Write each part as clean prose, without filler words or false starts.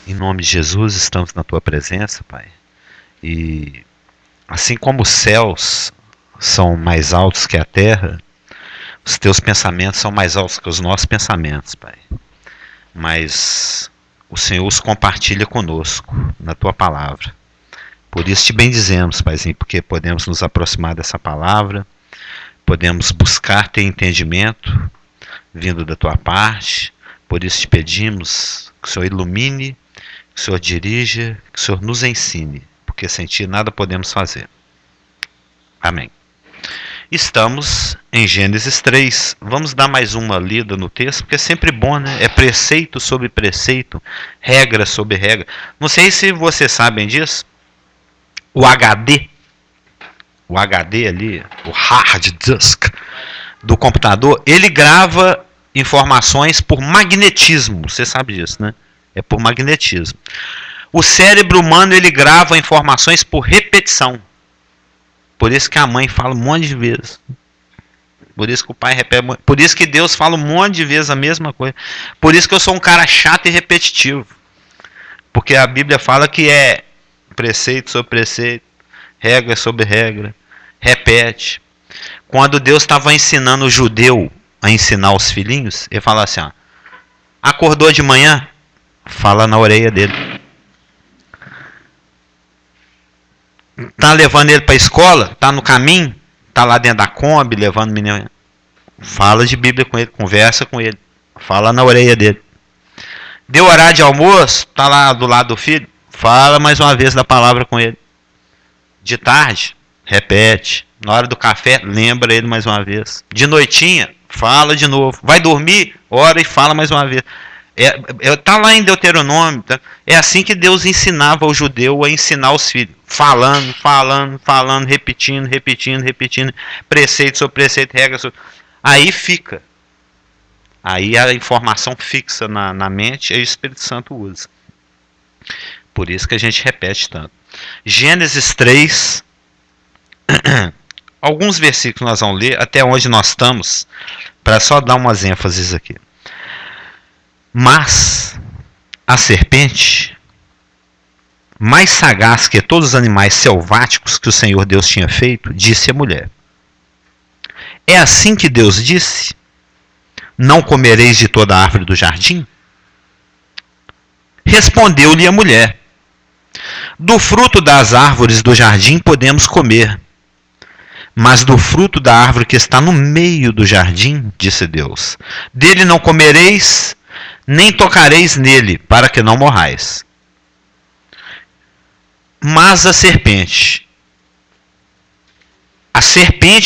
Em nome de Jesus, estamos na Tua presença, Pai. E assim como os céus são mais altos que a terra, os Teus pensamentos são mais altos que os nossos pensamentos, Pai. Mas o Senhor os compartilha conosco na Tua palavra. Por isso te bendizemos, Paizinho, porque podemos nos aproximar dessa palavra, podemos buscar ter entendimento vindo da Tua parte. Por isso te pedimos que o Senhor ilumine, que o Senhor dirija, que o Senhor nos ensine, porque sem Ti nada podemos fazer. Amém. Estamos em Gênesis 3. Vamos dar mais uma lida no texto, porque é sempre bom, né? É preceito sobre preceito, regra sobre regra. Não sei se vocês sabem disso. O HD ali, o hard disk do computador, ele grava informações por magnetismo. Você sabe disso, né? É por magnetismo. O cérebro humano, ele grava informações por repetição. Por isso que a mãe fala um monte de vezes. Por isso que o pai repete. Por isso que Deus fala um monte de vezes a mesma coisa. Por isso que eu sou um cara chato e repetitivo. Porque a Bíblia fala que é preceito sobre preceito, regra sobre regra, repete. Quando Deus estava ensinando o judeu a ensinar os filhinhos, ele fala assim, ó, acordou de manhã, fala na orelha dele. Tá levando ele para a escola, tá no caminho, tá lá dentro da Kombi, levando o menino. Fala de Bíblia com ele, conversa com ele, fala na orelha dele. Deu horário de almoço, tá lá do lado do filho, fala mais uma vez da palavra com ele. De tarde, repete. Na hora do café, lembra ele mais uma vez. De noitinha, fala de novo. Vai dormir, ora e fala mais uma vez. Tá lá em Deuteronômio. Tá? É assim que Deus ensinava o judeu a ensinar os filhos. Falando, repetindo. Preceito sobre preceito, regra sobre... Aí fica. Aí a informação fixa na mente e o Espírito Santo usa. Por isso que a gente repete tanto. Gênesis 3. Alguns versículos nós vamos ler até onde nós estamos, para só dar umas ênfases aqui. Mas a serpente, mais sagaz que todos os animais selváticos que o Senhor Deus tinha feito, disse à mulher: é assim que Deus disse: não comereis de toda a árvore do jardim? Respondeu-lhe a mulher: do fruto das árvores do jardim podemos comer, mas do fruto da árvore que está no meio do jardim, disse Deus, dele não comereis, nem tocareis nele, para que não morrais. Mas a serpente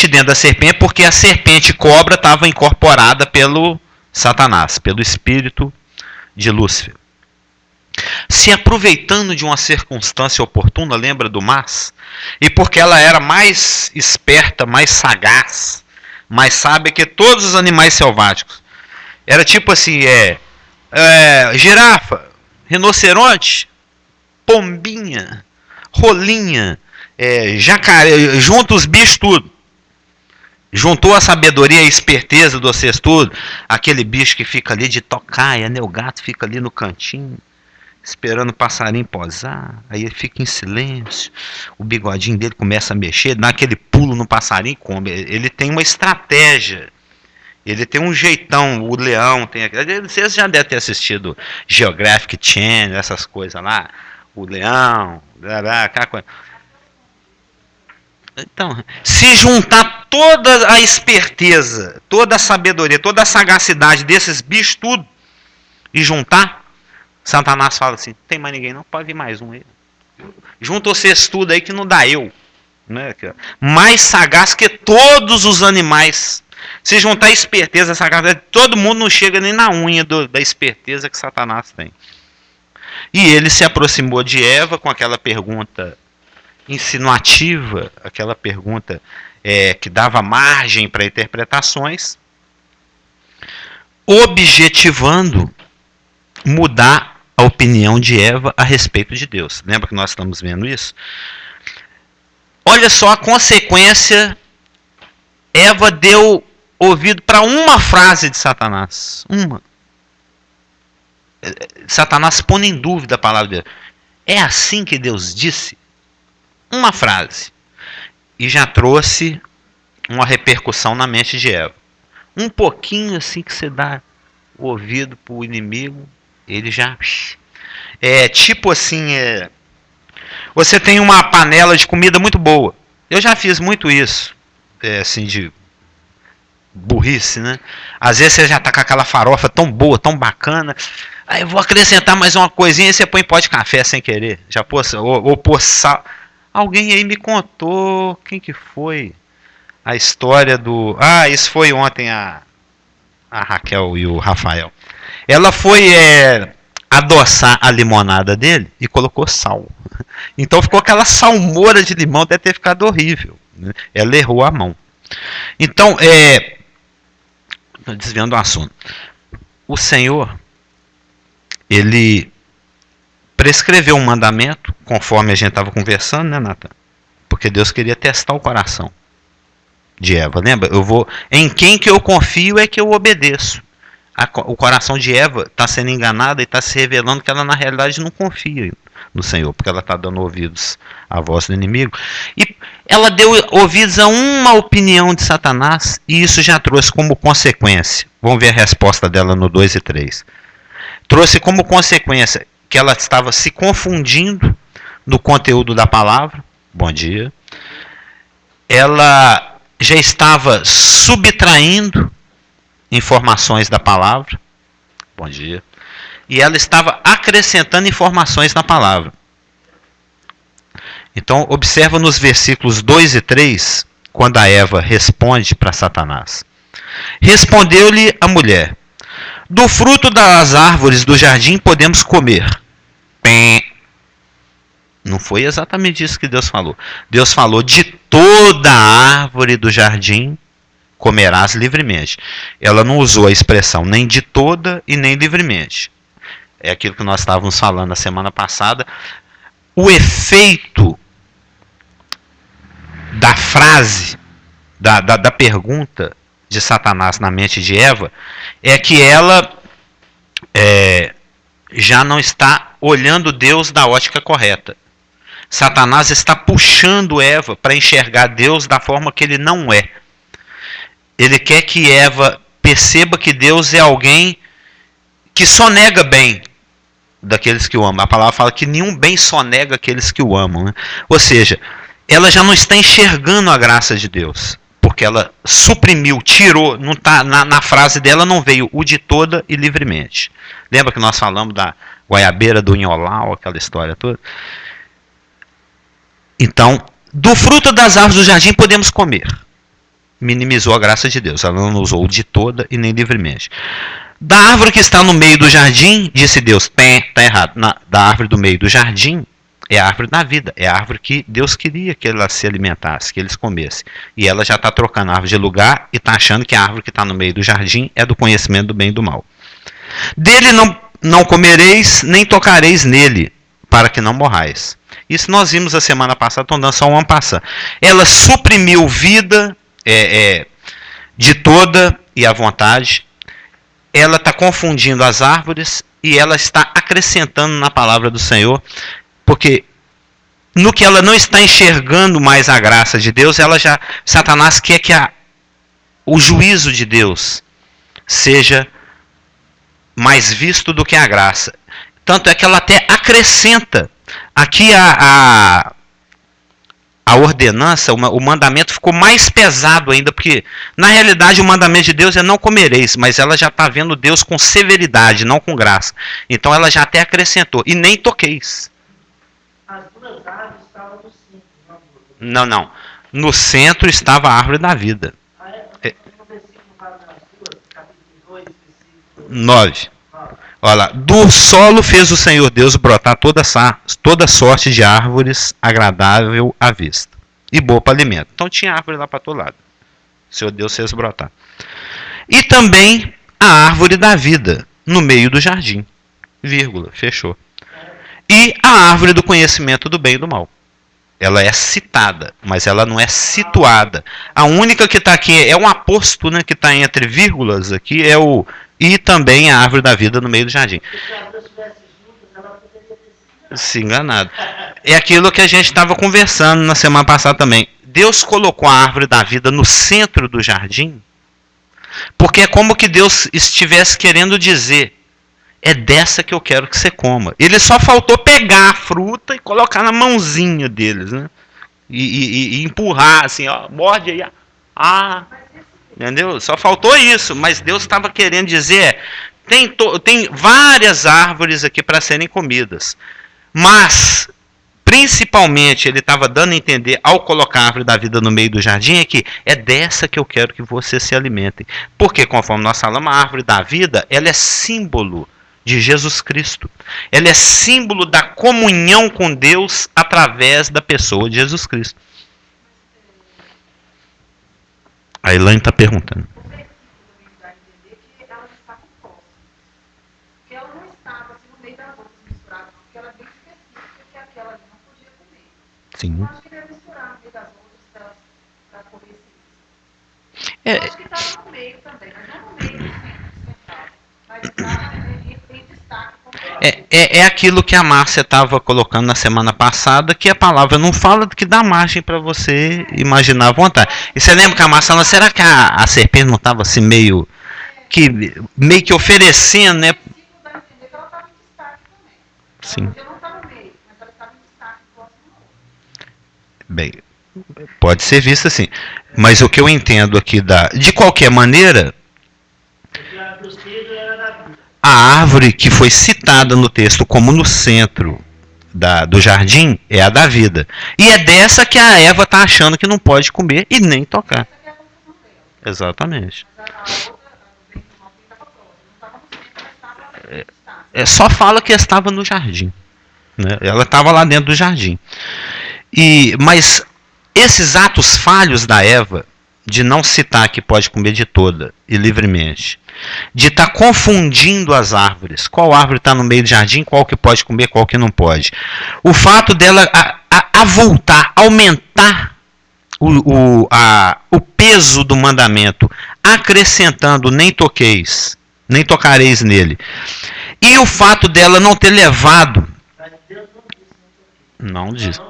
dentro da serpente, porque a serpente cobra estava incorporada pelo Satanás, pelo espírito de Lúcifer. Se aproveitando de uma circunstância oportuna, lembra do mas? E porque ela era mais esperta, mais sagaz, mais sábia que todos os animais selváticos. Era tipo assim, girafa, rinoceronte, pombinha, rolinha, jacaré, junta os bichos tudo. Juntou a sabedoria e a esperteza do vocês tudo. Aquele bicho que fica ali de tocaia, né? O gato fica ali no cantinho, esperando o passarinho posar, aí ele fica em silêncio, o bigodinho dele começa a mexer, dá aquele pulo no passarinho, come. Ele tem uma estratégia, ele tem um jeitão, o leão tem... Vocês já devem ter assistido Geographic Channel, essas coisas lá, o leão, aquela coisa. Então, se juntar toda a esperteza, toda a sabedoria, toda a sagacidade desses bichos tudo, e juntar, Satanás fala assim, tem mais ninguém não? Pode vir mais um aí. Junta vocês tudo aí que não dá eu. Né? Mais sagaz que todos os animais. Se juntar esperteza, sagaz, todo mundo não chega nem na unha da esperteza que Satanás tem. E ele se aproximou de Eva com aquela pergunta insinuativa, aquela pergunta que dava margem para interpretações, objetivando mudar a opinião de Eva a respeito de Deus. Lembra que nós estamos vendo isso? Olha só a consequência. Eva deu ouvido para uma frase de Satanás. Uma. Satanás pondo em dúvida a palavra de Deus. É assim que Deus disse? Uma frase. E já trouxe uma repercussão na mente de Eva. Um pouquinho assim que você dá o ouvido para o inimigo, ele já... É tipo assim, você tem uma panela de comida muito boa. Eu já fiz muito isso. Assim, de burrice, né? Às vezes você já tá com aquela farofa tão boa, tão bacana. Aí eu vou acrescentar mais uma coisinha e você põe pó de café sem querer. Já pôs, ou pôr sal. Alguém aí me contou, quem que foi? A história do... isso foi ontem a Raquel e o Rafael. Ela foi adoçar a limonada dele e colocou sal. Então ficou aquela salmoura de limão, deve ter ficado horrível, né? Ela errou a mão. Então, desviando do assunto, o Senhor, ele prescreveu um mandamento, conforme a gente estava conversando, né, Nathan? Porque Deus queria testar o coração de Eva. Lembra? Em quem que eu confio é que eu obedeço. O coração de Eva está sendo enganado e está se revelando que ela na realidade não confia no Senhor, porque ela está dando ouvidos à voz do inimigo. E ela deu ouvidos a uma opinião de Satanás, e isso já trouxe como consequência. Vamos ver a resposta dela no 2 e 3. Trouxe como consequência que ela estava se confundindo no conteúdo da palavra. Bom dia. Ela já estava subtraindo informações da palavra. Bom dia. E ela estava acrescentando informações na palavra. Então, observa nos versículos 2 e 3, quando a Eva responde para Satanás. Respondeu-lhe a mulher: do fruto das árvores do jardim podemos comer. Não foi exatamente isso que Deus falou. Deus falou: de toda a árvore do jardim comerás livremente. Ela não usou a expressão nem de toda e nem livremente. É aquilo que nós estávamos falando na semana passada. O efeito da frase, da pergunta de Satanás na mente de Eva, é que ela já não está olhando Deus da ótica correta. Satanás está puxando Eva para enxergar Deus da forma que ele não é. Ele quer que Eva perceba que Deus é alguém que só nega bem daqueles que o amam. A palavra fala que nenhum bem só nega aqueles que o amam, né? Ou seja, ela já não está enxergando a graça de Deus, porque ela suprimiu, tirou, não tá, na frase dela não veio o de toda e livremente. Lembra que nós falamos da goiabeira do Inholau, aquela história toda? Então, do fruto das árvores do jardim podemos comer. Minimizou a graça de Deus. Ela não usou de toda e nem livremente. Da árvore que está no meio do jardim, disse Deus, está errado. Da árvore do meio do jardim é a árvore da vida. É a árvore que Deus queria que ela se alimentasse, que eles comessem. E ela já está trocando a árvore de lugar e está achando que a árvore que está no meio do jardim é do conhecimento do bem e do mal. Dele não comereis, nem tocareis nele, para que não morrais. Isso nós vimos a semana passada, estou dando só uma passada. Ela suprimiu vida de toda e à vontade. Ela está confundindo as árvores e ela está acrescentando na palavra do Senhor, porque no que ela não está enxergando mais a graça de Deus, Satanás quer que o juízo de Deus seja mais visto do que a graça. Tanto é que ela até acrescenta. Aqui a ordenança, o mandamento ficou mais pesado ainda, porque na realidade o mandamento de Deus é não comereis, mas ela já está vendo Deus com severidade, não com graça. Então ela já até acrescentou, e nem toqueis. As duas árvores estavam no centro. Não. No centro estava a árvore da vida. No versículo 9. Olha, do solo fez o Senhor Deus brotar toda sorte de árvores agradável à vista e boa para alimento. Então tinha árvore lá para todo lado. O Senhor Deus fez brotar. E também a árvore da vida no meio do jardim. Vírgula, fechou. E a árvore do conhecimento do bem e do mal. Ela é citada, mas ela não é situada. A única que está aqui é um aposto, né, que está entre vírgulas aqui, é o e também a árvore da vida no meio do jardim. Se enganado. É aquilo que a gente estava conversando na semana passada também. Deus colocou a árvore da vida no centro do jardim, porque é como que Deus estivesse querendo dizer: é dessa que eu quero que você coma. Ele só faltou pegar a fruta e colocar na mãozinha deles, né? E empurrar assim, ó, morde aí. Entendeu? Só faltou isso, mas Deus estava querendo dizer: tem várias árvores aqui para serem comidas. Mas, principalmente, ele estava dando a entender, ao colocar a árvore da vida no meio do jardim, é que é dessa que eu quero que vocês se alimentem. Porque, conforme nós falamos, a árvore da vida, ela é símbolo de Jesus Cristo. Ela é símbolo da comunhão com Deus através da pessoa de Jesus Cristo. A Elaine está perguntando. Sim. Eu acho que deve misturar no meio das outras para poder se. Eu acho que estava no meio também, mas não no meio do central. Mas estava em destaque. É aquilo que a Márcia estava colocando na semana passada, que a palavra não fala, que dá margem para você imaginar à vontade. E você lembra que a Márcia falou, será que a serpente não estava assim meio que oferecendo, né? Sim. Bem, pode ser visto assim. Mas o que eu entendo aqui de qualquer maneira, a árvore que foi citada no texto como no centro do jardim é a da vida. E é dessa que a Eva está achando que não pode comer e nem tocar. Exatamente. Só fala que estava no jardim, né? Ela estava lá dentro do jardim. Mas esses atos falhos da Eva, de não citar que pode comer de toda e livremente, de estar confundindo as árvores, qual árvore está no meio do jardim, qual que pode comer, qual que não pode. O fato dela avultar, aumentar o peso do mandamento, acrescentando nem toqueis, nem tocareis nele. E o fato dela não ter levado... Não diz.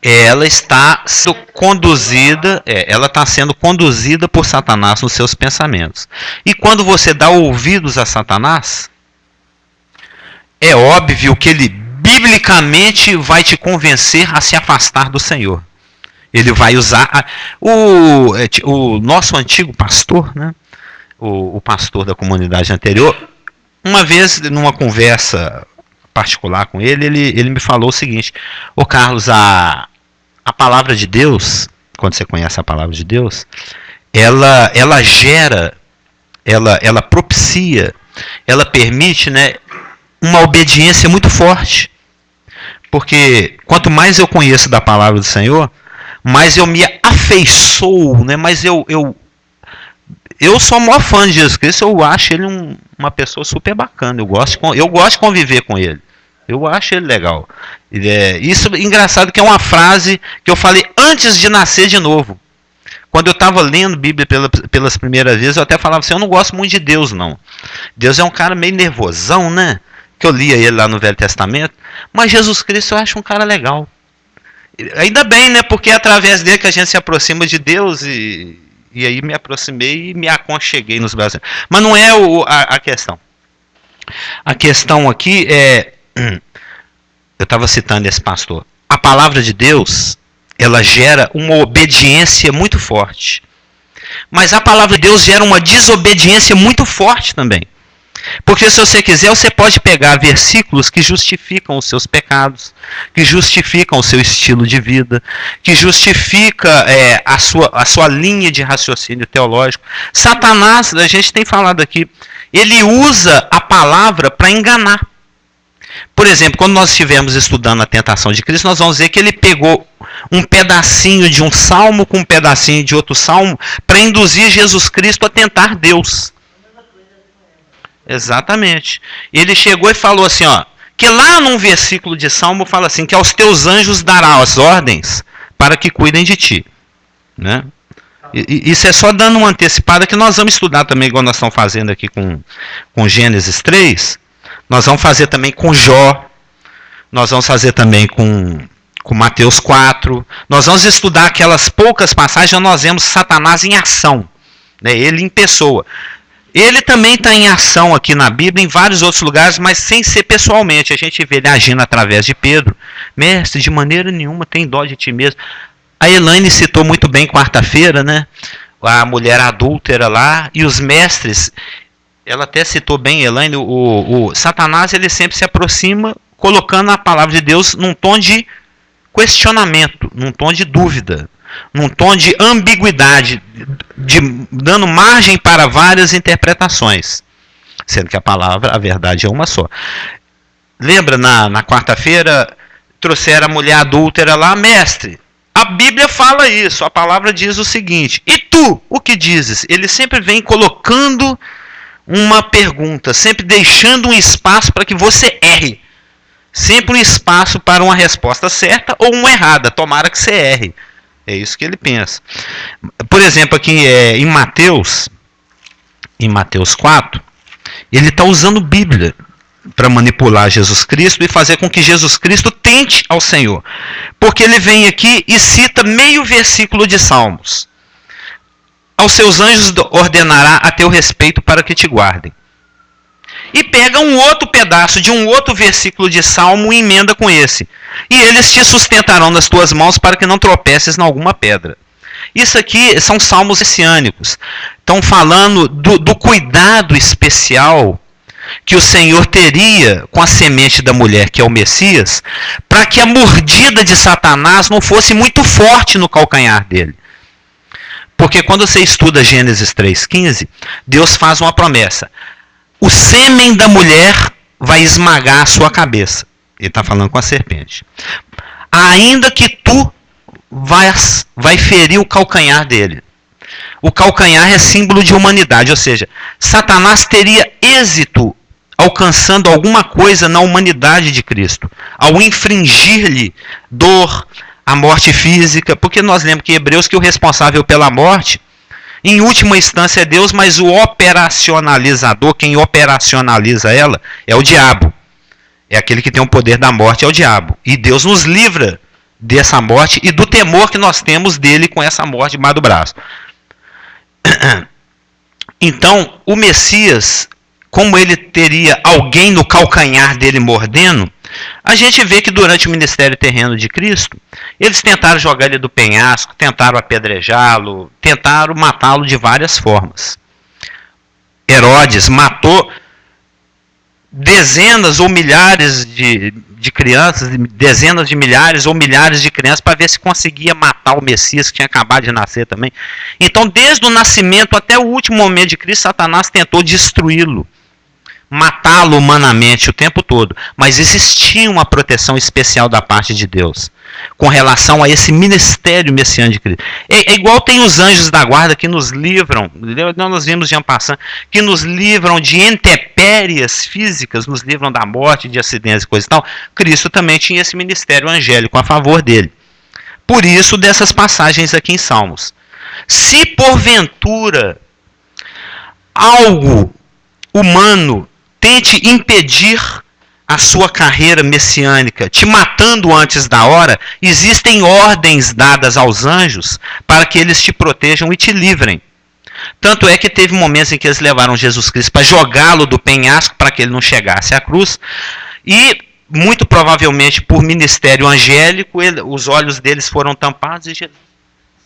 Ela está sendo conduzida, ela está sendo conduzida por Satanás nos seus pensamentos. E quando você dá ouvidos a Satanás, é óbvio que ele biblicamente vai te convencer a se afastar do Senhor. Ele vai usar o nosso antigo pastor, né? O pastor da comunidade anterior, uma vez numa conversa particular com ele me falou o seguinte: ô Carlos, a palavra de Deus, quando você conhece a palavra de Deus, ela gera, ela propicia, ela permite, né, uma obediência muito forte. Porque quanto mais eu conheço da palavra do Senhor, mais eu me afeiçoo, né, mais eu sou o maior fã de Jesus Cristo, eu acho ele uma pessoa super bacana, eu gosto de conviver com ele, eu acho ele legal. Isso é engraçado, que é uma frase que eu falei antes de nascer de novo. Quando eu estava lendo Bíblia pelas primeiras vezes, eu até falava assim, eu não gosto muito de Deus, não. Deus é um cara meio nervosão, né? Que eu lia ele lá no Velho Testamento, mas Jesus Cristo eu acho um cara legal. Ainda bem, né? Porque é através dele que a gente se aproxima de Deus e aí me aproximei e me aconcheguei nos braços. Mas não é a questão. A questão aqui é... Eu estava citando esse pastor. A palavra de Deus, ela gera uma obediência muito forte. Mas a palavra de Deus gera uma desobediência muito forte também. Porque se você quiser, você pode pegar versículos que justificam os seus pecados, que justificam o seu estilo de vida, que justifica a sua linha de raciocínio teológico. Satanás, a gente tem falado aqui, ele usa a palavra para enganar. Por exemplo, quando nós estivermos estudando a tentação de Cristo, nós vamos ver que ele pegou um pedacinho de um salmo com um pedacinho de outro salmo para induzir Jesus Cristo a tentar Deus. Exatamente. Ele chegou e falou assim, ó, que lá num versículo de Salmo fala assim, que aos teus anjos dará as ordens para que cuidem de ti, né? Isso é só dando uma antecipada que nós vamos estudar também, igual nós estamos fazendo aqui com Gênesis 3. Nós vamos fazer também com Jó. Nós vamos fazer também com Mateus 4. Nós vamos estudar aquelas poucas passagens onde nós vemos Satanás em ação. Né? Ele em pessoa. Ele também está em ação aqui na Bíblia, em vários outros lugares, mas sem ser pessoalmente. A gente vê ele agindo através de Pedro. Mestre, de maneira nenhuma tem dó de ti mesmo. A Elaine citou muito bem quarta-feira, né? A mulher adúltera lá, e os mestres, ela até citou bem, Elaine, o Satanás ele sempre se aproxima colocando a palavra de Deus num tom de questionamento, num tom de dúvida, num tom de ambiguidade, dando margem para várias interpretações, sendo que a verdade é uma só. Lembra, na quarta-feira, trouxeram a mulher adúltera lá, mestre, a Bíblia fala isso, a palavra diz o seguinte, e tu, o que dizes? Ele sempre vem colocando uma pergunta, sempre deixando um espaço para que você erre, sempre um espaço para uma resposta certa ou uma errada, tomara que você erre. É isso que ele pensa. Por exemplo, aqui em Mateus 4, ele está usando Bíblia para manipular Jesus Cristo e fazer com que Jesus Cristo tente ao Senhor. Porque ele vem aqui e cita meio versículo de Salmos. Aos seus anjos ordenará a teu respeito para que te guardem. E pega um outro pedaço de um outro versículo de Salmo e emenda com esse. E eles te sustentarão nas tuas mãos para que não tropeces em alguma pedra. Isso aqui são salmos messiânicos. Estão falando do cuidado especial que o Senhor teria com a semente da mulher, que é o Messias, para que a mordida de Satanás não fosse muito forte no calcanhar dele. Porque quando você estuda Gênesis 3,15, Deus faz uma promessa. O sêmen da mulher vai esmagar a sua cabeça. Ele está falando com a serpente. Ainda que tu vai ferir o calcanhar dele. O calcanhar é símbolo de humanidade, ou seja, Satanás teria êxito alcançando alguma coisa na humanidade de Cristo, ao infringir-lhe dor, a morte física, porque nós lembramos que Hebreus que o responsável pela morte, em última instância é Deus, mas o operacionalizador, quem operacionaliza ela, é o diabo. É aquele que tem o poder da morte, é o diabo. E Deus nos livra dessa morte e do temor que nós temos dele com essa morte debaixo do braço. Então, o Messias, como ele teria alguém no calcanhar dele mordendo, a gente vê que durante o ministério terreno de Cristo, eles tentaram jogar ele do penhasco, tentaram apedrejá-lo, tentaram matá-lo de várias formas. Herodes matou dezenas ou milhares de crianças, dezenas de milhares ou milhares de crianças para ver se conseguia matar o Messias que tinha acabado de nascer também. Então, desde o nascimento até o último momento de Cristo, Satanás tentou destruí-lo, matá-lo humanamente o tempo todo. Mas existia uma proteção especial da parte de Deus com relação a esse ministério messiânico de Cristo. É igual tem os anjos da guarda que nos livram, nós vimos de passando, que nos livram de intempéries físicas, nos livram da morte, de acidentes e coisa e tal. Cristo também tinha esse ministério angélico a favor dele. Por isso, dessas passagens aqui em Salmos. Se porventura algo humano tente impedir a sua carreira messiânica, te matando antes da hora, existem ordens dadas aos anjos para que eles te protejam e te livrem. Tanto é que teve momentos em que eles levaram Jesus Cristo para jogá-lo do penhasco para que ele não chegasse à cruz. E, muito provavelmente, por ministério angélico, os olhos deles foram tampados e Jesus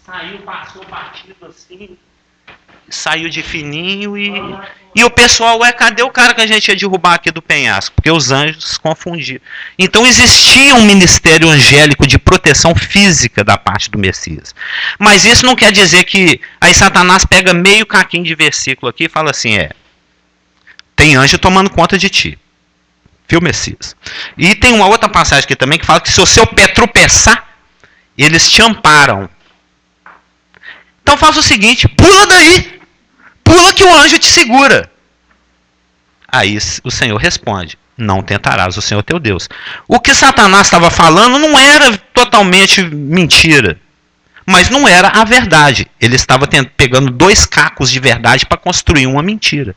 saiu, passou batido assim, saiu de fininho e o pessoal, cadê o cara que a gente ia derrubar aqui do penhasco? Porque os anjos confundiram. Então existia um ministério angélico de proteção física da parte do Messias. Mas isso não quer dizer que aí Satanás pega meio caquinho de versículo aqui e fala assim, tem anjo tomando conta de ti. Viu, Messias? E tem uma outra passagem aqui também que fala que se o seu pé tropeçar, eles te amparam. Então faz o seguinte, pula daí. Pula que o anjo te segura. Aí o Senhor responde, não tentarás o Senhor teu Deus. O que Satanás estava falando não era totalmente mentira. Mas não era a verdade. Ele estava pegando 2 cacos de verdade para construir uma mentira.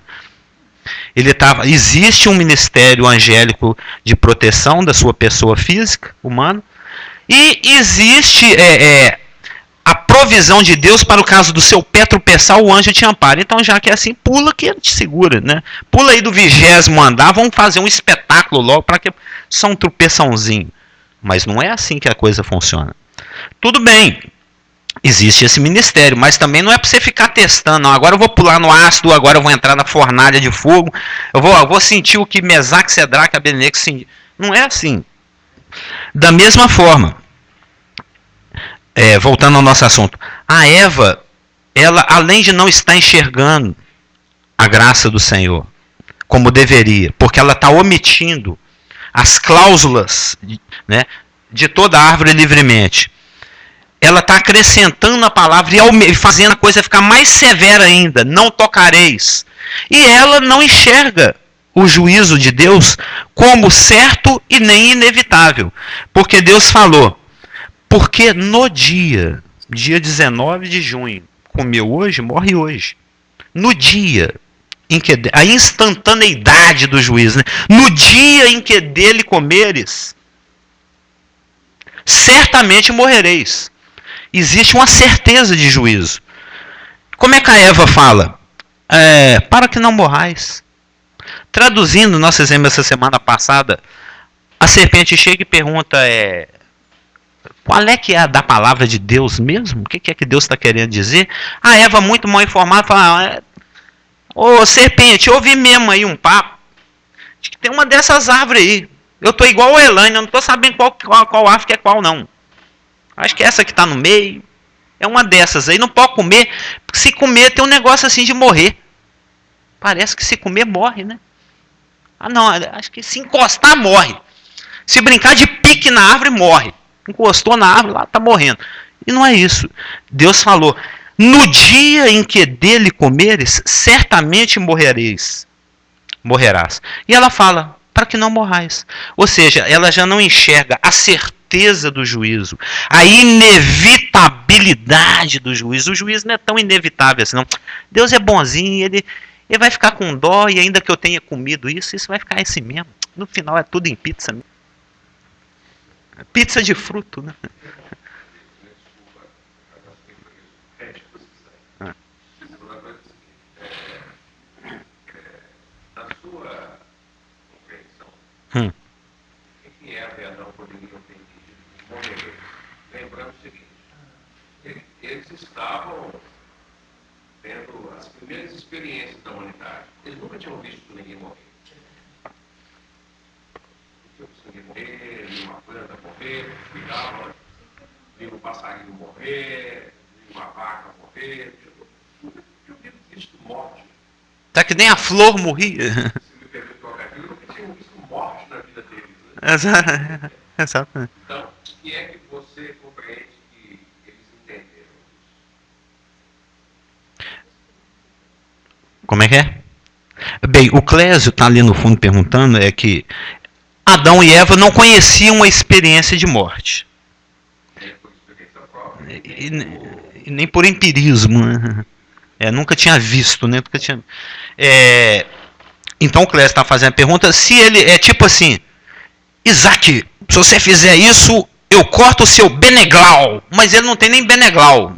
Existe um ministério angélico de proteção da sua pessoa física, humana, e existe a provisão de Deus para o caso do seu pé tropeçar, o anjo te ampara. Então, já que é assim, pula que ele te segura, né? Pula aí do 20º andar, vamos fazer um espetáculo logo para que só um tropeçãozinho. Mas não é assim que a coisa funciona. Tudo bem, existe esse ministério, mas também não é para você ficar testando. Não, agora eu vou pular no ácido, agora eu vou entrar na fornalha de fogo, eu vou sentir o que Mesaque, Cedraque e Abednego sentiram. Não é assim. Da mesma forma, voltando ao nosso assunto, a Eva, ela, além de não estar enxergando a graça do Senhor como deveria, porque ela está omitindo as cláusulas, né, de toda a árvore livremente, ela está acrescentando a palavra e fazendo a coisa ficar mais severa ainda. Não tocareis. E ela não enxerga o juízo de Deus como certo e nem inevitável. Porque Deus falou, porque no dia 19 de junho, comeu hoje, morre hoje. No dia em que a instantaneidade do juízo, né? No dia em que dele comeres, certamente morrereis. Existe uma certeza de juízo. Como é que a Eva fala? Para que não morrais. Traduzindo nosso exemplo essa semana passada, a serpente chega e pergunta, qual é que é a da palavra de Deus mesmo? O que é que Deus está querendo dizer? A Eva, muito mal informada, fala, ô serpente, eu ouvi mesmo aí um papo, de que tem uma dessas árvores aí. Eu estou igual o Elaine, eu não estou sabendo qual árvore que é qual não. Acho que essa que está no meio é uma dessas aí. Não pode comer, porque se comer tem um negócio assim de morrer. Parece que se comer morre, né? Ah não, acho que se encostar morre. Se brincar de pique na árvore morre. Encostou na árvore, lá está morrendo. E não é isso. Deus falou, no dia em que dele comeres, certamente morrerás. E ela fala, para que não morrais. Ou seja, ela já não enxerga a certeza do juízo, a inevitabilidade do juízo. O juízo não é tão inevitável assim, não. Deus é bonzinho, ele vai ficar com dó, e ainda que eu tenha comido isso vai ficar assim mesmo. No final é tudo em pizza. Pizza de fruto, né? Na sua compreensão, o que Eva e Adão poderiam ter morrer? Lembrando o seguinte, eles estavam tendo as primeiras experiências da humanidade. Eles nunca tinham visto ninguém morrer. Não tinham visto ninguém morrer, nenhuma planta morrer, cuidavam, nenhum passarinho morrer, nenhuma vaca morrer. Nunca tinham visto morte. Tá que nem a flor morria. Se me permite colocar aqui, eu nunca tinha visto morte na vida deles. Né? Exato. Então, o que é que você compreende que eles entenderam? Como é que é? Bem, o Clésio está ali no fundo perguntando que Adão e Eva não conheciam a experiência de morte. Nem por experiência própria. E nem por empirismo. Né? Nunca tinha visto, né? Nunca tinha... Então o Clésio está fazendo a pergunta se ele é tipo assim, Isaac, se você fizer isso, eu corto o seu beneglau. Mas ele não tem nem beneglau.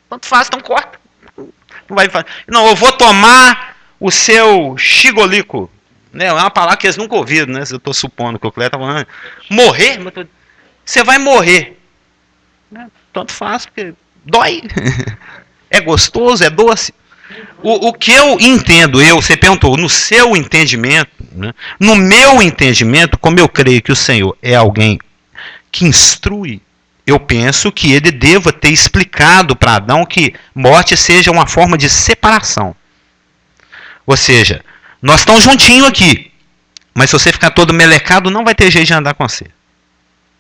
Tanto faz, então corta. Não vai fazer. Não, eu vou tomar o seu xigolico. Né? É uma palavra que eles nunca ouviram, né? Eu estou supondo que o Clésio está falando. Morrer? Você vai morrer. Tanto faz, porque dói. É gostoso, é doce. O que eu entendo, você perguntou, no seu entendimento, né? No meu entendimento, como eu creio que o Senhor é alguém que instrui, eu penso que ele deva ter explicado para Adão que morte seja uma forma de separação. Ou seja, nós estamos juntinhos aqui, mas se você ficar todo melecado, não vai ter jeito de andar com você.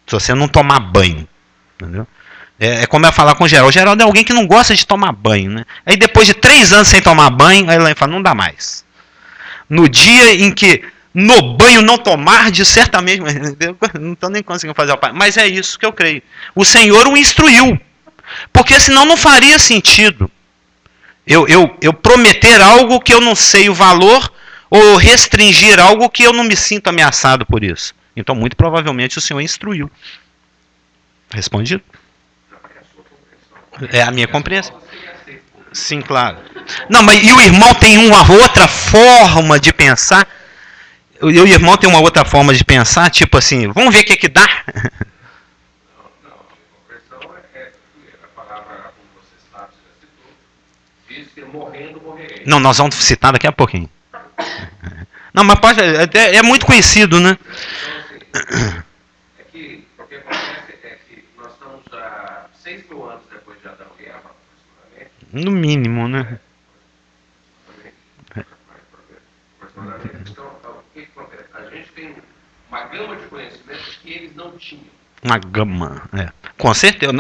Se você não tomar banho. Entendeu? É como eu falar com o Geraldo. O Geraldo é alguém que não gosta de tomar banho. Né? Aí depois de 3 anos sem tomar banho, aí ele fala, não dá mais. No dia em que no banho não tomar, de certamente, não estou nem conseguindo fazer o pai. Mas é isso que eu creio. O Senhor o instruiu. Porque senão não faria sentido eu prometer algo que eu não sei o valor ou restringir algo que eu não me sinto ameaçado por isso. Então, muito provavelmente, o Senhor instruiu. Respondido? É a minha compreensão. Sim, claro. Não, mas e o irmão tem uma outra forma de pensar? O irmão tem uma outra forma de pensar, tipo assim, vamos ver o que dá? Não, nós vamos citar daqui a pouquinho. Não, mas pode, é muito conhecido, né? É que o que acontece é que nós estamos a 6.000 anos depois de Adão e Eva, aproximadamente. No mínimo, né? Então, o que acontece? A gente tem uma gama de conhecimentos que eles não tinham. Uma gama, com certeza.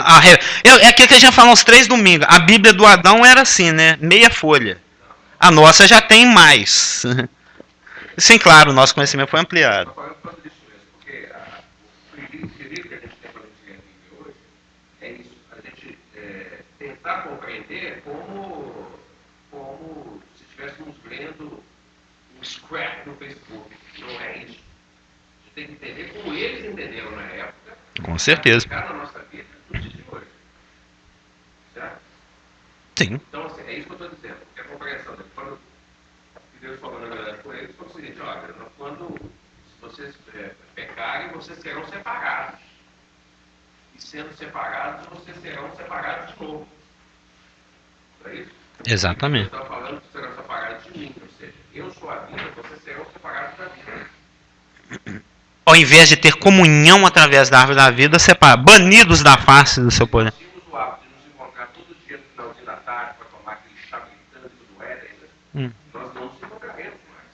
É aquilo que a gente falou uns 3 domingos. A Bíblia do Adão era assim, né? Meia folha. A nossa já tem mais. Sim, claro, o nosso conhecimento foi ampliado. Estou falando disso mesmo, porque o perigo que a gente tem quando a gente lê a Bíblia hoje é isso. A gente tentar compreender como se estivéssemos lendo um scrap no Facebook. Não é isso. A gente tem que entender como eles entenderam na época. Com certeza. Na nossa vida, no dia de hoje. Certo? Sim. Então, assim, é isso que eu estou dizendo. Porque a compreensão dele, quando Deus falou na verdade com eles, foi o seguinte: olha, se vocês pecarem, vocês serão separados. E sendo separados, vocês serão separados de novo. Não é isso? Exatamente. Deus está falando que serão separados de mim. Ou seja, eu sou a vida, vocês serão separados da vida. Ao invés de ter comunhão através da árvore da vida, banidos da face do seu poder. Nós tínhamos o hábito de nos encontrar todo dia no finalzinho da tarde para tomar aquele chá britânico do Éden, né? Nós não nos encontraremos mais.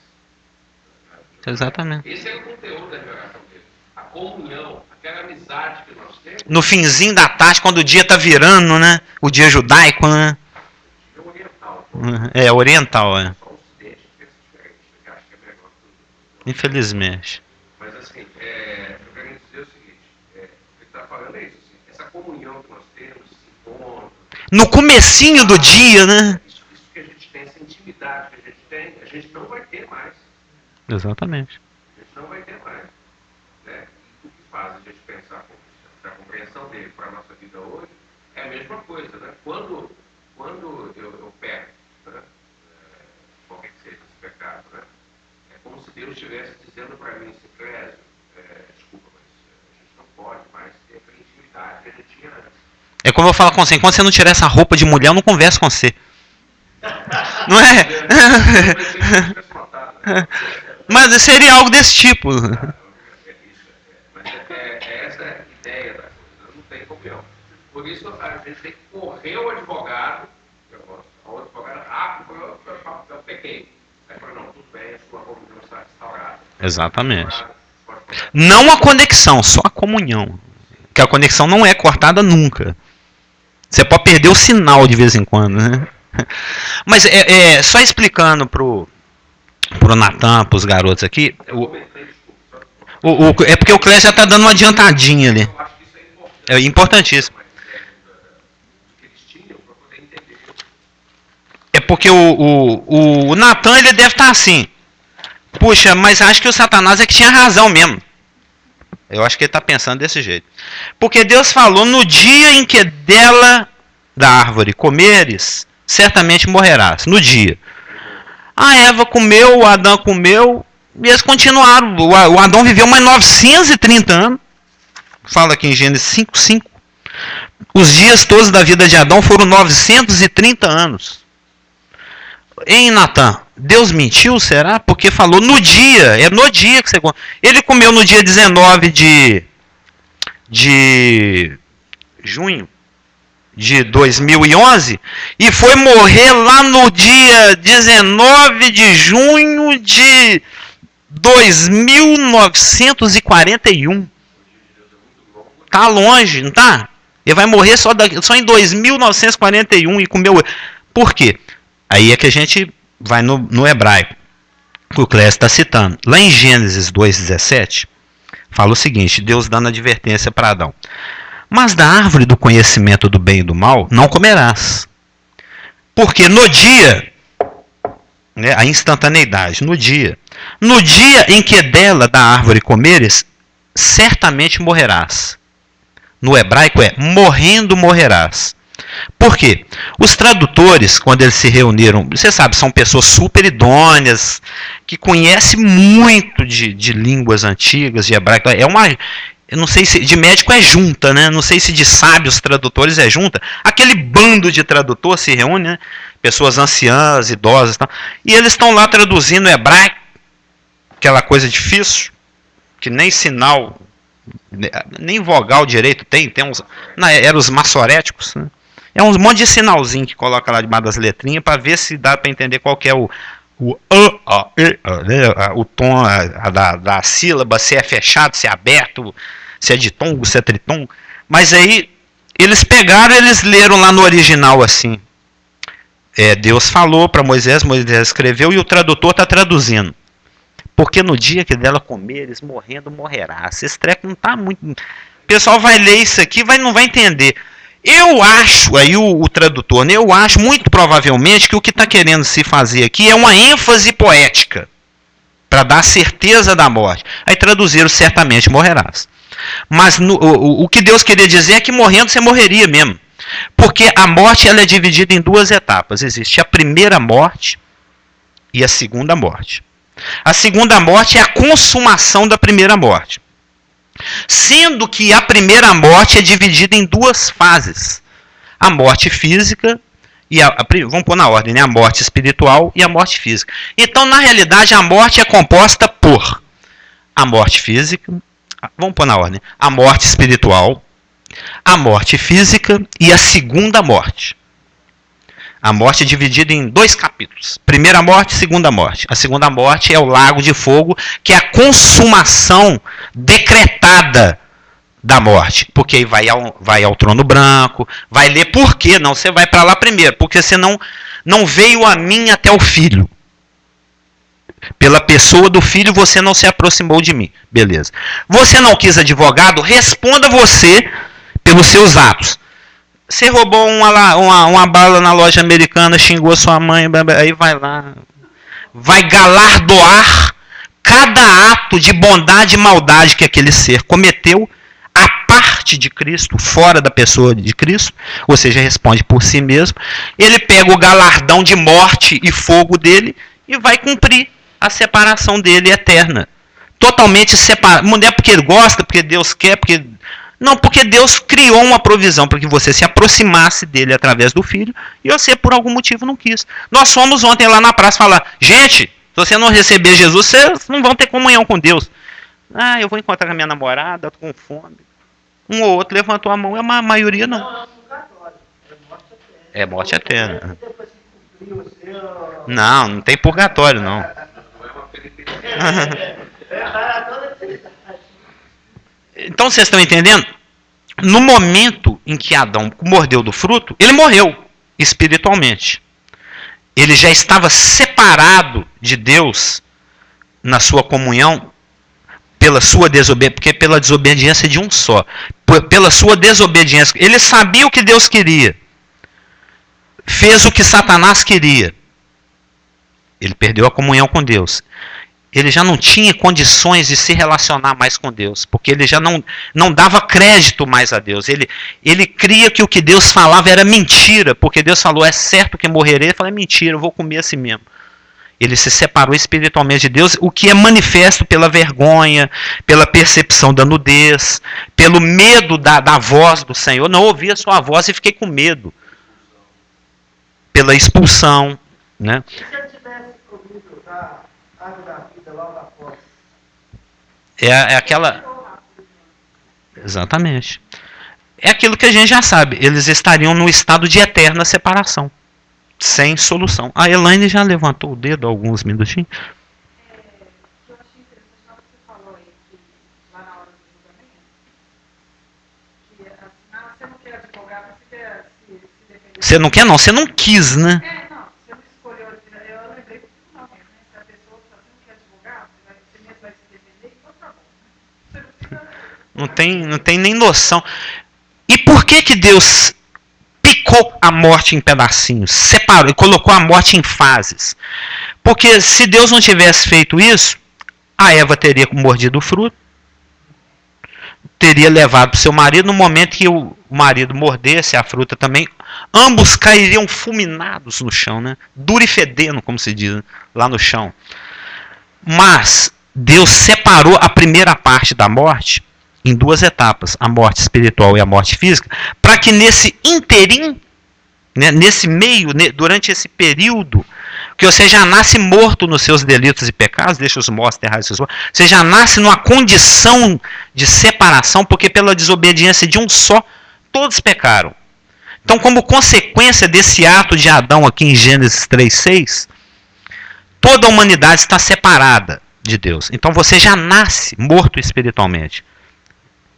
Exatamente. Esse é o conteúdo da revelação dele. A comunhão, aquela amizade que nós temos. No finzinho da tarde, quando o dia está virando, né? O dia judaico, né? É oriental. É oriental, é. Só o ocidente que pensa diferente, que acha que é melhor tudo. Infelizmente. Mas assim, eu quero dizer o seguinte, o que ele está falando é isso, assim, essa comunhão que nós temos, esse encontro. No comecinho do dia, né? Isso que a gente tem, essa intimidade que a gente tem, a gente não vai ter mais. Exatamente. A gente não vai ter mais. Né? E o que faz a gente pensar a compreensão dele para a nossa vida hoje é a mesma coisa. Né? Quando eu peco, né? Qualquer que seja esse pecado, né? É como se Deus estivesse dizendo para mim, Clésio, desculpa, mas a gente não pode mais ter aquela intimidade que a gente tinha antes. É como eu falo com você, enquanto você não tirar essa roupa de mulher, eu não converso com você. Não é? Mas seria algo desse tipo. Mas é essa ideia da coisa, não tem comunhão. Por isso a gente tem que correr o advogado, o advogado, eu pequei. Aí fala, não, tudo bem, a sua comunhão está restaurada. Exatamente. Não a conexão, só a comunhão. Que a conexão não é cortada nunca. Você pode perder o sinal de vez em quando, né? Mas só explicando pro Natan, pros garotos aqui, é porque o Clésio já está dando uma adiantadinha ali. Eu acho que isso é É importantíssimo. É porque o Natan, ele deve estar assim. Puxa, mas acho que o Satanás é que tinha razão mesmo. Eu acho que ele está pensando desse jeito. Porque Deus falou, no dia em que dela, da árvore, comeres, certamente morrerás. No dia. A Eva comeu, o Adão comeu, e eles continuaram. O Adão viveu mais 930 anos. Fala aqui em Gênesis 5:5. Os dias todos da vida de Adão foram 930 anos. Hein, Natan? Deus mentiu, será? Porque falou no dia. É no dia que você... Ele comeu no dia 19 de junho de 2011 e foi morrer lá no dia 19 de junho de 2941. Tá longe, não tá? Ele vai morrer só em 2941 e comeu... Por quê? Aí é que a gente vai no hebraico, que o Clésio está citando. Lá em Gênesis 2,17, fala o seguinte, Deus dando advertência para Adão. Mas da árvore do conhecimento do bem e do mal não comerás. Porque no dia, né, a instantaneidade, no dia em que dela da árvore comeres, certamente morrerás. No hebraico é morrendo morrerás. Por quê? Os tradutores, quando eles se reuniram, você sabe, são pessoas super idôneas, que conhecem muito de línguas antigas, de hebraico. Eu não sei se de médico é junta, né? Não sei se de sábios tradutores é junta. Aquele bando de tradutor se reúne, né? Pessoas anciãs, idosas, tal, e eles estão lá traduzindo hebraico, aquela coisa difícil, que nem sinal, nem vogal direito tem uns, eram os maçoréticos, né? É um monte de sinalzinho que coloca lá debaixo das letrinhas para ver se dá para entender qual que é o tom da sílaba, se é fechado, se é aberto, se é ditongo, se é tritongo. Mas aí eles pegaram, eles leram lá no original assim. Deus falou para Moisés, Moisés escreveu e o tradutor está traduzindo. Porque no dia que dela comeres, morrendo morrerás. Esse treco não está muito. O pessoal vai ler isso aqui, não vai entender. Eu acho, aí o tradutor, né, eu acho muito provavelmente que o que está querendo se fazer aqui é uma ênfase poética, para dar certeza da morte. Aí traduziram certamente morrerás. Mas o que Deus queria dizer é que morrendo você morreria mesmo. Porque a morte ela é dividida em duas etapas. Existe a primeira morte e a segunda morte. A segunda morte é a consumação da primeira morte. Sendo que a primeira morte é dividida em duas fases. A morte física e vamos pôr na ordem, né? A morte espiritual e a morte física. Então, na realidade, a morte é composta por a morte física, vamos pôr na ordem, a morte espiritual, a morte física e a segunda morte. A morte é dividida em dois capítulos. Primeira morte, segunda morte. A segunda morte é o lago de fogo, que é a consumação decretada da morte. Porque aí vai ao trono branco, vai ler por quê. Não, você vai para lá primeiro, porque você não veio a mim até o filho. Pela pessoa do filho você não se aproximou de mim. Beleza. Você não quis advogado? Responda você pelos seus atos. Você roubou uma bala na loja americana, xingou sua mãe, aí vai lá. Vai galardoar cada ato de bondade e maldade que aquele ser cometeu, a parte de Cristo, fora da pessoa de Cristo, ou seja, responde por si mesmo. Ele pega o galardão de morte e fogo dele e vai cumprir a separação dele eterna. Totalmente separado. Não é porque ele gosta, porque Deus quer, porque... Não, porque Deus criou uma provisão para que você se aproximasse dele através do Filho e você, por algum motivo, não quis. Nós fomos ontem lá na praça falar, gente, se você não receber Jesus, vocês não vão ter comunhão com Deus. Ah, eu vou encontrar com a minha namorada, tô com fome. Um ou outro levantou a mão, a maioria não. É morte eterna. Não tem purgatório, não. Então vocês estão entendendo? No momento em que Adão mordeu do fruto, ele morreu espiritualmente. Ele já estava separado de Deus na sua comunhão pela sua desobediência, porque pela desobediência de um só. Pela sua desobediência. Ele sabia o que Deus queria. Fez o que Satanás queria. Ele perdeu a comunhão com Deus. Ele já não tinha condições de se relacionar mais com Deus, porque ele já não dava crédito mais a Deus. Ele cria que o que Deus falava era mentira, porque Deus falou, é certo que morrerei. Ele falou, é mentira, eu vou comer assim mesmo. Ele se separou espiritualmente de Deus, o que é manifesto pela vergonha, pela percepção da nudez, pelo medo da voz do Senhor. Não ouvi a sua voz e fiquei com medo. Pela expulsão, né? É aquela... Exatamente. É aquilo que a gente já sabe. Eles estariam no estado de eterna separação. Sem solução. A Elaine já levantou o dedo há alguns minutinhos. Eu achei interessante o que você falou aí, que lá na hora do julgamento, que você não quer advogar, mas você quer se defender. Você não quer não, você não quis, né? Não, você não escolheu. Eu lembrei do julgamento, né? Se a pessoa não quer advogar, você mesmo vai se defender, então tá bom. Não tem nem noção. E por que Deus picou a morte em pedacinhos, separou e colocou a morte em fases? Porque se Deus não tivesse feito isso, a Eva teria mordido o fruto, teria levado para o seu marido. No momento que o marido mordesse a fruta também, ambos cairiam fulminados no chão, né? Duro e fedendo, como se diz, lá no chão. Mas Deus separou a primeira parte da morte em duas etapas, a morte espiritual e a morte física, para que nesse interim, né, nesse meio, durante esse período, que você já nasce morto nos seus delitos e pecados, deixa os mortos enterrar os seus mortos, você já nasce numa condição de separação, porque pela desobediência de um só, todos pecaram. Então, como consequência desse ato de Adão aqui em Gênesis 3:6, toda a humanidade está separada de Deus. Então você já nasce morto espiritualmente.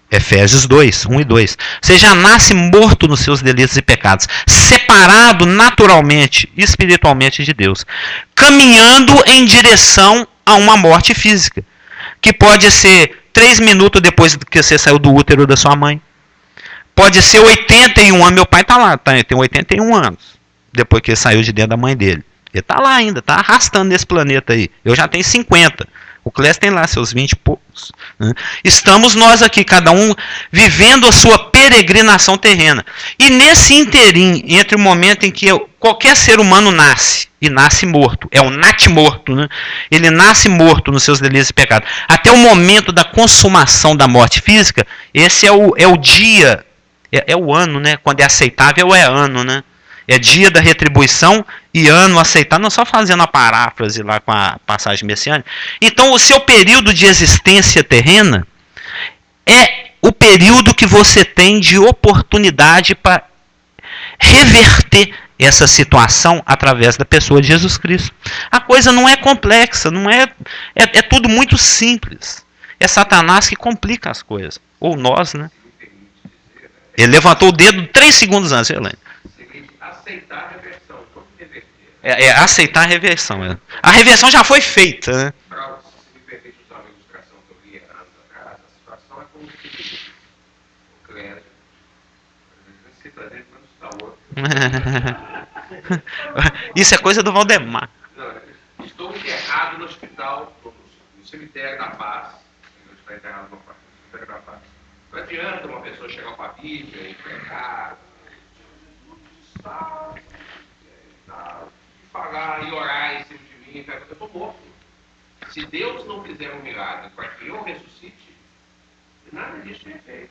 Efésios 2, 1 e 2. Você já nasce morto nos seus delitos e pecados, separado naturalmente, espiritualmente de Deus, caminhando em direção a uma morte física, que pode ser 3 minutos depois que você saiu do útero da sua mãe. Pode ser 81 anos. Meu pai está lá, ele tem 81 anos, depois que ele saiu de dentro da mãe dele. Ele está lá ainda, está arrastando nesse planeta aí. Eu já tenho 50. O Clécio tem lá seus 20 e poucos. Né? Estamos nós aqui, cada um vivendo a sua peregrinação terrena. E nesse interim, entre o momento em que qualquer ser humano nasce, e nasce morto, é o natimorto, né? Ele nasce morto nos seus delitos e pecados, até o momento da consumação da morte física, esse é o dia, é o ano, né? Quando é aceitável é ano, né? É dia da retribuição e ano aceitar, não só fazendo a paráfrase lá com a passagem messiânica. Então, o seu período de existência terrena é o período que você tem de oportunidade para reverter essa situação através da pessoa de Jesus Cristo. A coisa não é complexa, não é tudo muito simples. É Satanás que complica as coisas. Ou nós, né? Ele levantou o dedo 3 segundos antes, Helene. Aceitar a reversão, não reverter. É aceitar a reversão. É. A reversão já foi feita, né? Se me permite usar uma ilustração que eu li anos atrás, a situação é como o Clécio. Cita a gente, mas não está outro. Isso é coisa do Valdemar. Não, estou enterrado no hospital, no cemitério da Paz. Eu estou enterrado no cemitério da Paz. Não adianta uma pessoa chegar com a Bíblia e pregar, falar e orar em cima de mim, eu estou morto. Se Deus não fizer um milagre para que eu ressuscite, nada disso é feito.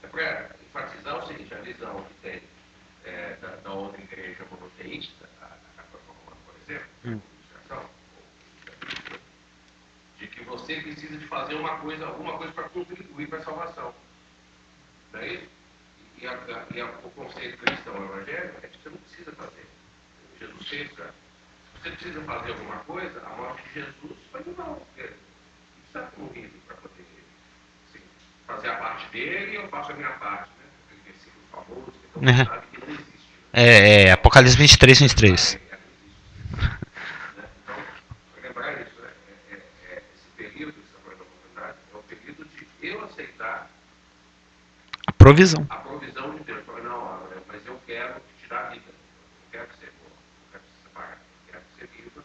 É para enfatizar o seguinte, a visão que tem da outra igreja monoteísta, por exemplo, de que você precisa de fazer alguma coisa para contribuir para a salvação. Não é isso? E o conceito cristão evangélico é que você não precisa fazer. Jesus fez, cara. Se você precisa fazer alguma coisa, a morte de Jesus foi em vão. Ele precisa ter morrido para poder fazer a parte dele e eu faço a minha parte. Né? Aquele versículo famoso que todo mundo sabe que não existe. Né? Apocalipse 23, 23. Então, lembrar isso, né? Esse período que você falou da oportunidade é o período de eu aceitar a provisão de Deus. Não, mas eu quero tirar a vida. Eu quero ser bom. Eu quero ser separado. Eu quero ser vivo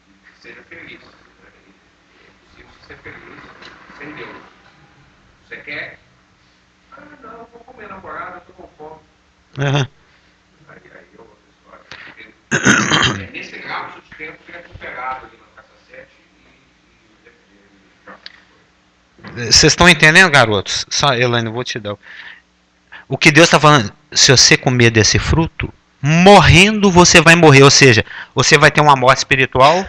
e que seja feliz. É impossível ser feliz sem Deus. Você quer? Não, vou comer namorada, estou com fome. Aí eu história. Nesse lapso de tempo que é recuperado ali na Praça 7 e vocês estão entendendo, garotos? Só, Elaine, eu vou te dar. O que Deus está falando, se você comer desse fruto, morrendo você vai morrer. Ou seja, você vai ter uma morte espiritual,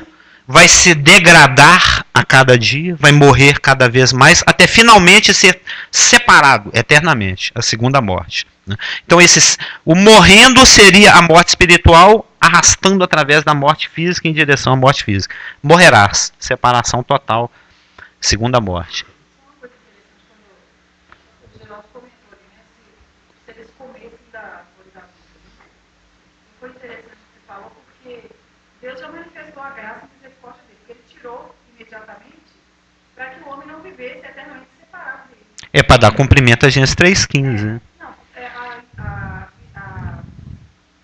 vai se degradar a cada dia, vai morrer cada vez mais, até finalmente ser separado eternamente, a segunda morte. Né? Então, o morrendo seria a morte espiritual, arrastando através da morte física em direção à morte física. Morrerás, separação total, segunda morte. Foi interessante o que você falou, porque Deus já manifestou a graça e misericórdia dele, porque ele tirou imediatamente para que o homem não vivesse eternamente separado dele. É para dar cumprimento a Gênesis 3,15. Né? Não, é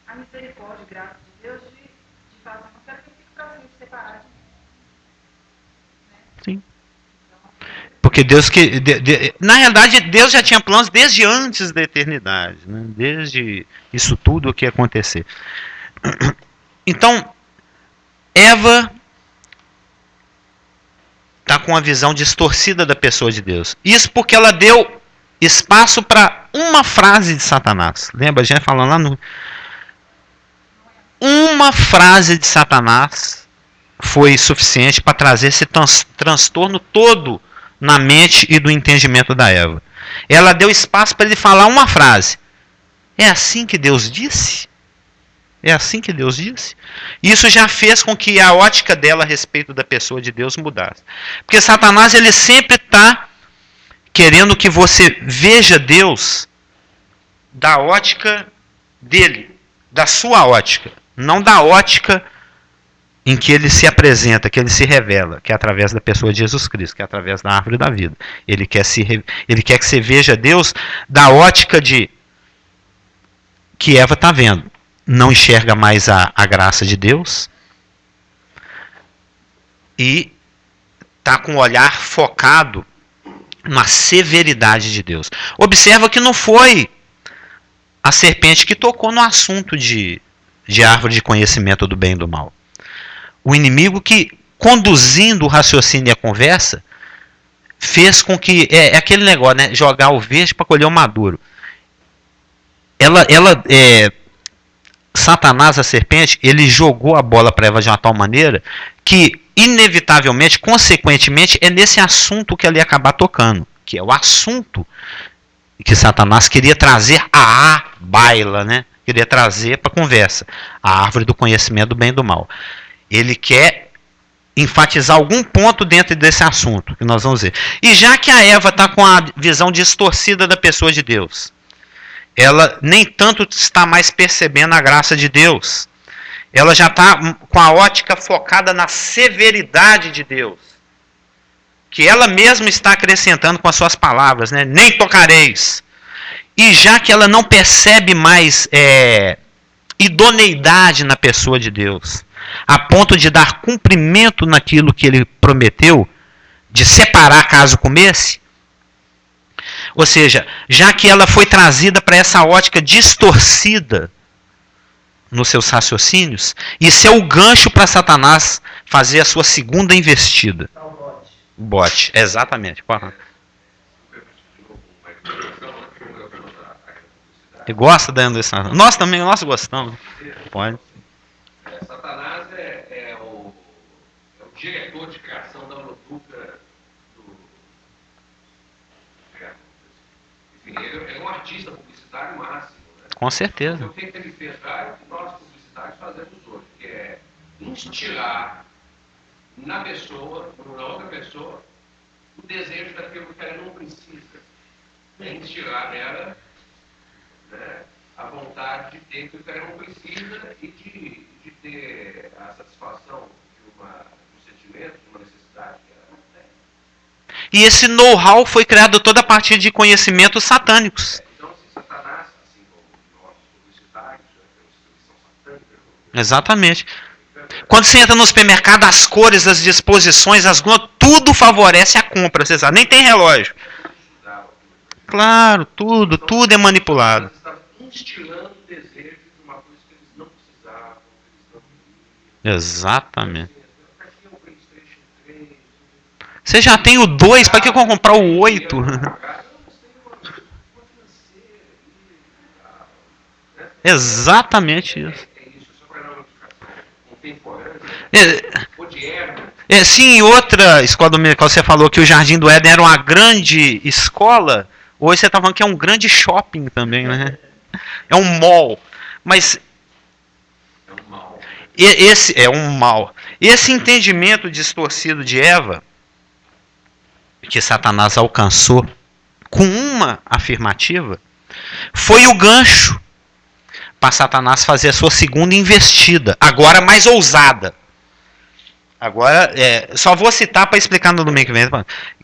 a misericórdia e graça de Deus de fazer, não quero que fique para sempre separado. Sim. Porque Deus na realidade Deus já tinha planos desde antes da eternidade, né? Desde isso tudo o que ia acontecer. Então, Eva está com uma visão distorcida da pessoa de Deus. Isso porque ela deu espaço para uma frase de Satanás. Lembra a gente falando lá no... Uma frase de Satanás foi suficiente para trazer esse transtorno todo na mente e do entendimento da Eva. Ela deu espaço para ele falar uma frase. É assim que Deus disse? É assim que Deus disse? Isso já fez com que a ótica dela a respeito da pessoa de Deus mudasse. Porque Satanás ele sempre está querendo que você veja Deus da ótica dele, da sua ótica, não da ótica em que ele se apresenta, que ele se revela, que é através da pessoa de Jesus Cristo, que é através da árvore da vida. Ele quer que você veja Deus da ótica de que Eva está vendo. Não enxerga mais a graça de Deus e está com o olhar focado na severidade de Deus. Observa que não foi a serpente que tocou no assunto de árvore de conhecimento do bem e do mal. O inimigo que, conduzindo o raciocínio e a conversa, fez com que... É aquele negócio, né? Jogar o verde para colher o maduro. Satanás, a serpente, ele jogou a bola para Eva de uma tal maneira que, inevitavelmente, consequentemente, é nesse assunto que ela ia acabar tocando. Que é o assunto que Satanás queria trazer à baila, né? Queria trazer para a conversa. A árvore do conhecimento do bem e do mal. Ele quer enfatizar algum ponto dentro desse assunto, que nós vamos ver. E já que a Eva está com a visão distorcida da pessoa de Deus, ela nem tanto está mais percebendo a graça de Deus. Ela já está com a ótica focada na severidade de Deus. Que ela mesma está acrescentando com as suas palavras, né? Nem tocareis. E já que ela não percebe mais idoneidade na pessoa de Deus, a ponto de dar cumprimento naquilo que ele prometeu, de separar caso comesse, ou seja, já que ela foi trazida para essa ótica distorcida nos seus raciocínios, isso é o gancho para Satanás fazer a sua segunda investida. O bote, exatamente. Você gosta da Anderson? Nós também, nós gostamos. Pode. Satanás é o diretor de criação da produtora do... Enfim, ele é um artista publicitário máximo. Né? Com certeza. Então, o que ele fez lá é o que nós publicitários fazemos hoje, que é instilar na pessoa, na outra pessoa, o desejo daquilo que ela não precisa. É instilar nela, né, a vontade de ter aquilo que ela não precisa e de ter a satisfação de um sentimento, de uma necessidade que ela não tem. E esse know-how foi criado toda a partir de conhecimentos satânicos. Então, se Satanás, assim como nós publicitários, temos são satânicos. Exatamente. Quando você entra no supermercado, as cores, as disposições, as glândulas, tudo favorece a compra. Você sabe, nem tem relógio. Claro, tudo é manipulado. Eles estavam instilando o desejo de uma coisa que eles não precisavam, que eles não queriam. Exatamente. Você já tem o 2, para que eu vou comprar o 8? Exatamente isso. Sim, outra escola dominical, você falou que o Jardim do Éden era uma grande escola. Hoje você está falando que é um grande shopping também, né? É um mall. Mas esse é um mal. Esse entendimento distorcido de Eva, que Satanás alcançou com uma afirmativa, foi o gancho para Satanás fazer a sua segunda investida, agora mais ousada. Agora, só vou citar para explicar no domingo que vem.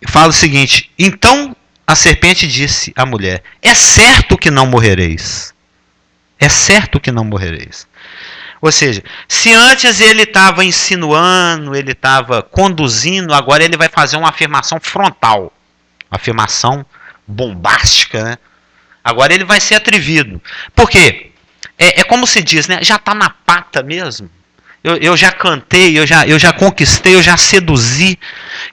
Fala o seguinte: então a serpente disse à mulher: é certo que não morrereis. É certo que não morrereis. Ou seja, se antes ele estava insinuando, ele estava conduzindo, agora ele vai fazer uma afirmação frontal. Uma afirmação bombástica, né? Agora ele vai ser atrevido. Por quê? É como se diz, né? Já está na pata mesmo. Eu já cantei, eu já conquistei, eu já seduzi,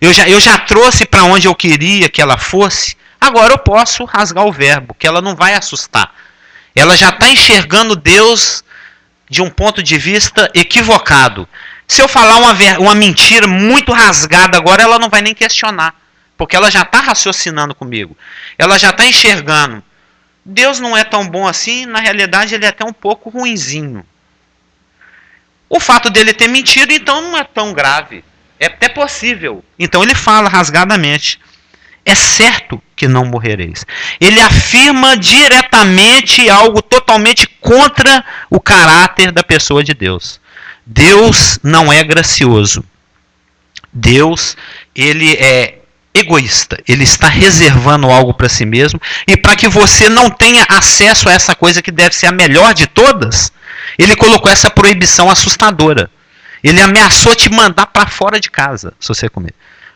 eu já trouxe para onde eu queria que ela fosse. Agora eu posso rasgar o verbo, que ela não vai assustar. Ela já está enxergando Deus de um ponto de vista equivocado. Se eu falar uma mentira muito rasgada agora, ela não vai nem questionar. Porque ela já está raciocinando comigo. Ela já está enxergando. Deus não é tão bom assim, na realidade ele é até um pouco ruinzinho. O fato dele ter mentido, então, não é tão grave. É até possível. Então ele fala rasgadamente: é certo que não morrereis. Ele afirma diretamente algo totalmente contra o caráter da pessoa de Deus. Deus não é gracioso. Deus, ele é egoísta. Ele está reservando algo para si mesmo. E para que você não tenha acesso a essa coisa que deve ser a melhor de todas, ele colocou essa proibição assustadora. Ele ameaçou te mandar para fora de casa, se você comer.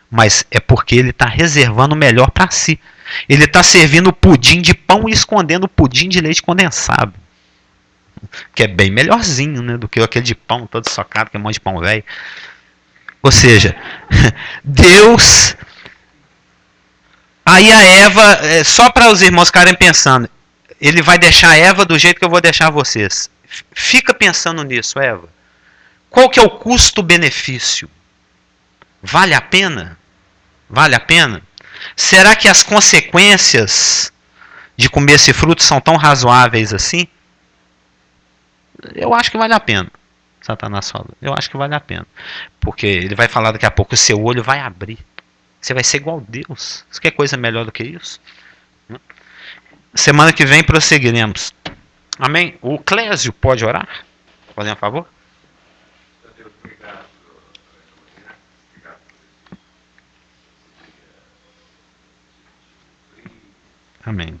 Mas é porque ele está reservando o melhor para si. Ele está servindo o pudim de pão e escondendo o pudim de leite condensado. Que é bem melhorzinho, né, do que aquele de pão todo socado, que é um monte de pão velho. Ou seja, Deus... Aí a Eva, só para os irmãos ficarem pensando, ele vai deixar a Eva do jeito que eu vou deixar vocês. Fica pensando nisso, Eva. Qual que é o custo-benefício? Vale a pena? Vale a pena? Será que as consequências de comer esse fruto são tão razoáveis assim? Eu acho que vale a pena. Satanás fala. Eu acho que vale a pena. Porque ele vai falar daqui a pouco, o seu olho vai abrir. Você vai ser igual a Deus. Você quer coisa melhor do que isso? Semana que vem prosseguiremos. Amém? O Clésio pode orar? Fazendo um favor? Deus, obrigado. Amém.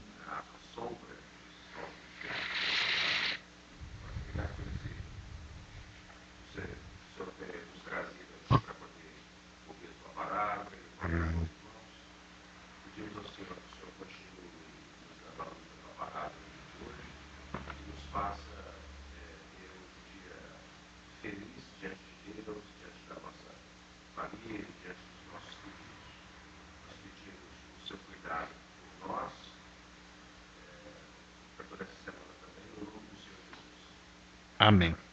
Pedimos ao Senhor que o Senhor continue nos dando a luz da tua palavra de hoje e nos faça ter um dia feliz diante de Deus, diante da nossa família, diante dos nossos filhos. Nós pedimos o seu cuidado por nós, para toda essa semana também, no nome do Senhor Jesus. Amém.